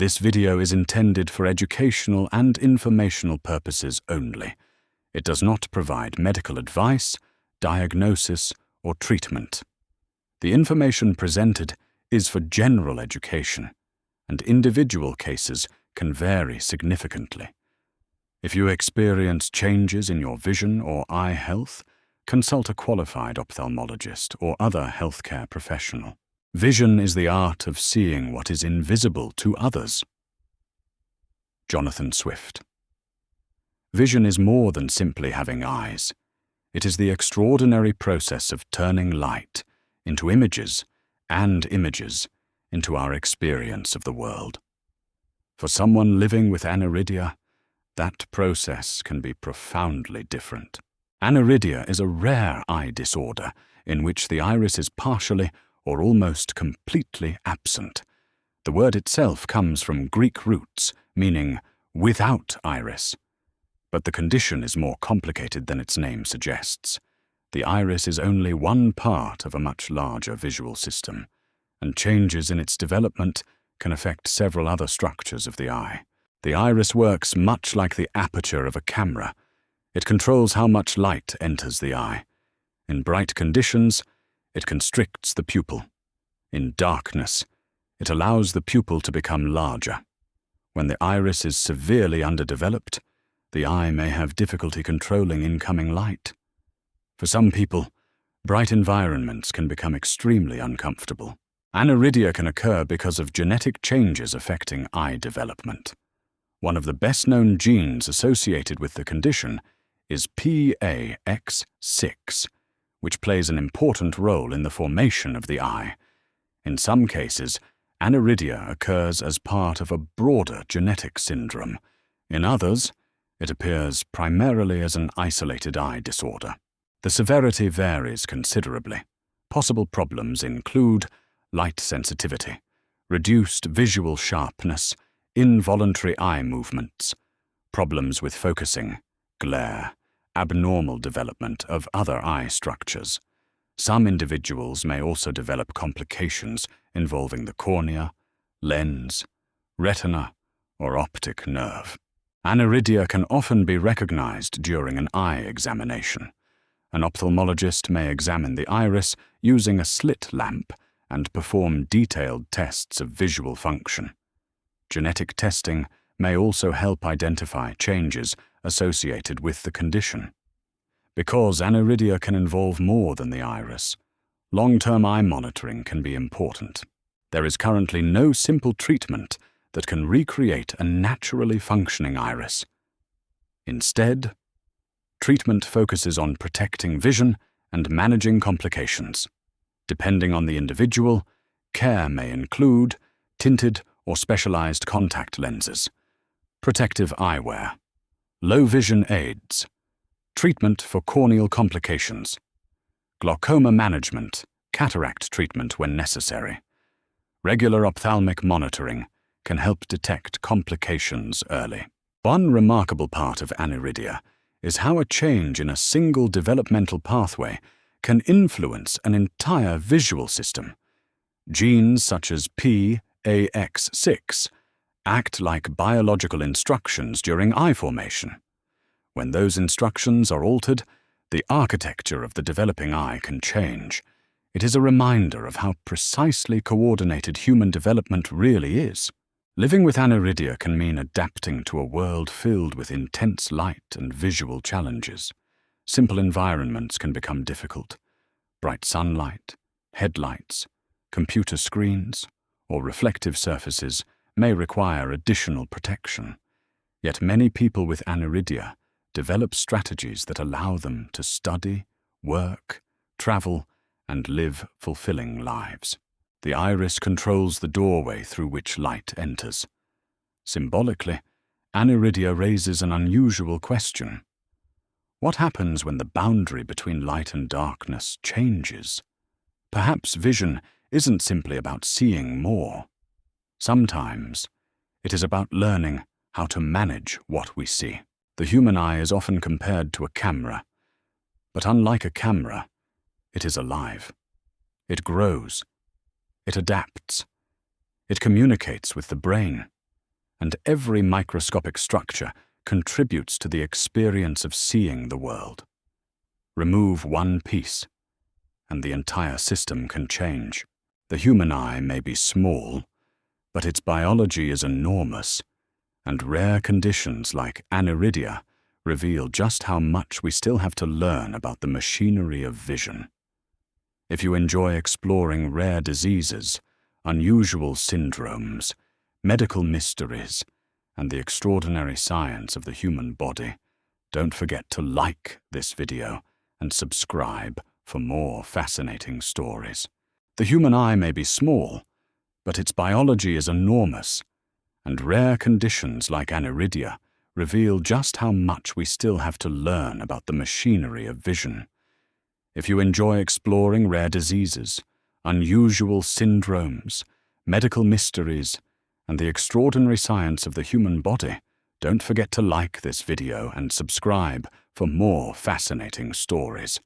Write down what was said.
This video is intended for educational and informational purposes only. It does not provide medical advice, diagnosis, or treatment. The information presented is for general education, and individual cases can vary significantly. If you experience changes in your vision or eye health, consult a qualified ophthalmologist or other healthcare professional. Vision is the art of seeing what is invisible to others. Jonathan Swift. Vision is more than simply having eyes. It is the extraordinary process of turning light into images and images into our experience of the world. For someone living with aniridia, that process can be profoundly different. Aniridia is a rare eye disorder in which the iris is partially or almost completely absent. The word itself comes from Greek roots, meaning without iris. But the condition is more complicated than its name suggests. The iris is only one part of a much larger visual system, and changes in its development can affect several other structures of the eye. The iris works much like the aperture of a camera. It controls how much light enters the eye. In bright conditions, it constricts the pupil. In darkness, it allows the pupil to become larger. When the iris is severely underdeveloped, the eye may have difficulty controlling incoming light. For some people, bright environments can become extremely uncomfortable. Aniridia can occur because of genetic changes affecting eye development. One of the best-known genes associated with the condition is PAX6, which plays an important role in the formation of the eye. In some cases, aniridia occurs as part of a broader genetic syndrome. In others, it appears primarily as an isolated eye disorder. The severity varies considerably. Possible problems include light sensitivity, reduced visual sharpness, involuntary eye movements, problems with focusing, glare, abnormal development of other eye structures. Some individuals may also develop complications involving the cornea, lens, retina, or optic nerve. Aniridia can often be recognized during an eye examination. An ophthalmologist may examine the iris using a slit lamp and perform detailed tests of visual function. Genetic testing may also help identify changes associated with the condition. Because aniridia can involve more than the iris, long-term eye monitoring can be important. There is currently no simple treatment that can recreate a naturally functioning iris. Instead, treatment focuses on protecting vision and managing complications. Depending on the individual, care may include tinted or specialized contact lenses, protective eyewear, low vision aids, treatment for corneal complications, glaucoma management, cataract treatment when necessary. Regular ophthalmic monitoring can help detect complications early. One remarkable part of aniridia is how a change in a single developmental pathway can influence an entire visual system. Genes such as PAX6 act like biological instructions during eye formation. When those instructions are altered, the architecture of the developing eye can change. It is a reminder of how precisely coordinated human development really is. Living with aniridia can mean adapting to a world filled with intense light and visual challenges. Simple environments can become difficult. Bright sunlight, headlights, computer screens, or reflective surfaces may require additional protection. Yet many people with aniridia develop strategies that allow them to study, work, travel, and live fulfilling lives. The iris controls the doorway through which light enters. Symbolically, aniridia raises an unusual question. What happens when the boundary between light and darkness changes? Perhaps vision isn't simply about seeing more. Sometimes it is about learning how to manage what we see. The human eye is often compared to a camera, but unlike a camera, it is alive. It grows. It adapts. It communicates with the brain. and every microscopic structure contributes to the experience of seeing the world. Remove one piece, and the entire system can change. The human eye may be small, but its biology is enormous, and rare conditions like Aniridia reveal just how much we still have to learn about the machinery of vision. If you enjoy exploring rare diseases, unusual syndromes, medical mysteries, and the extraordinary science of the human body, don't forget to like this video and subscribe for more fascinating stories. The human eye may be small, but its biology is enormous, and rare conditions like Aniridia reveal just how much we still have to learn about the machinery of vision. If you enjoy exploring rare diseases, unusual syndromes, medical mysteries, and the extraordinary science of the human body, don't forget to like this video and subscribe for more fascinating stories.